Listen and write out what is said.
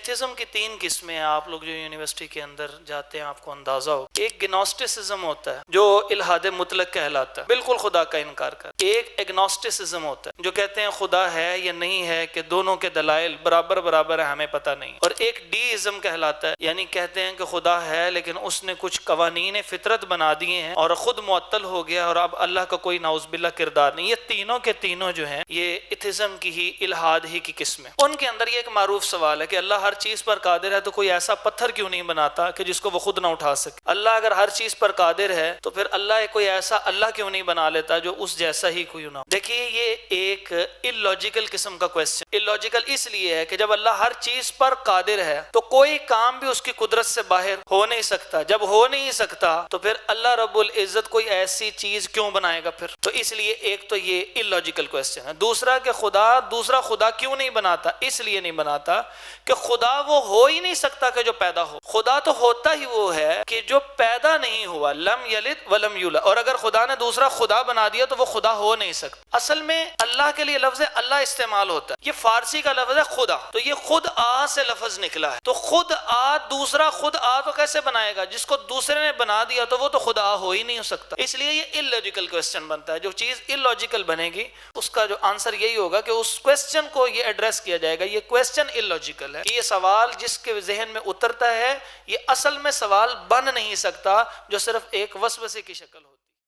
Atheism کی تین قسمیں ہیں. آپ لوگ جو یونیورسٹی کے اندر جاتے ہیں آپ کو اندازہ ہو. ایک گنوسٹسزم ہوتا ہے جو الحاد مطلق کہلاتا ہے, بالکل خدا کا انکار کر. ایک ایگنوسٹسزم ہوتا ہے جو کہتے ہیں خدا ہے یا نہیں ہے, کہ دونوں کے دلائل برابر برابر ہیں, ہمیں پتہ نہیں. اور ایک ڈی ازم کہلاتا ہے, یعنی کہتے ہیں کہ خدا ہے لیکن اس نے کچھ قوانین فطرت بنا دیے ہیں اور خود معطل ہو گیا اور اب اللہ کا کوئی نعوذ باللہ کردار نہیں. یہ تینوں کے تینوں جو ہیں یہ ایتھزم کی ہی, الحاد ہی کی قسمیں. ان کے اندر یہ ایک معروف سوال ہے کہ اللہ ہر چیز پر قادر ہے تو کوئی ایسا پتھر کیوں نہیں بناتا کہ جس کو وہ خود نہ اٹھا سکے. اللہ اگر ہر چیز پر قادر ہے تو پھر اللہ کوئی ایسا اللہ کیوں نہیں بنا لیتا جو اس جیسا ہی کوئی نہ ہو. دیکھیے یہ ایک اللاجیکل قسم کا کویسچن. اللاجیکل اس لیے ہے کہ جب اللہ ہر چیز پر قادر ہے تو کوئی کام بھی اس کی قدرت سے باہر ہو نہیں سکتا. جب ہو نہیں سکتا تو پھر اللہ رب العزت کوئی ایسی چیز کیوں بنائے گا پھر. تو اس لیے ایک تو یہ اللاجیکل کویسچن ہے. دوسرا کہ دوسرا خدا کیوں نہیں بناتا, اس لیے نہیں بناتا کہ خدا وہ ہو ہی نہیں سکتا کہ جو پیدا ہو. خدا تو ہوتا ہی وہ ہے کہ جو پیدا نہیں ہوا, لم یلد ولم یولد. اور اگر خدا نے دوسرا خدا بنا دیا تو وہ خدا ہو نہیں سکتا. اصل میں اللہ کے لیے لفظ اللہ استعمال ہوتا ہے. یہ فارسی کا لفظ ہے خدا, تو یہ خود آ سے لفظ نکلا ہے. تو خود آ, دوسرا خود آ تو کیسے بنائے گا؟ جس کو دوسرے نے بنا دیا تو وہ تو خدا ہو ہی نہیں ہو سکتا. اس لیے یہ اللاجیکل کویسچن بنتا ہے. جو چیز اللاجیکل بنے گی اس کا جو آنسر یہی ہوگا کہ اس کویسچن کو یہ ایڈریس کیا جائے گا. یہ کویسچن اللاجیکل ہے. یہ سوال جس کے ذہن میں اترتا ہے یہ اصل میں سوال بن نہیں سکتا, جو صرف ایک وسوسے کی شکل ہوتی ہے.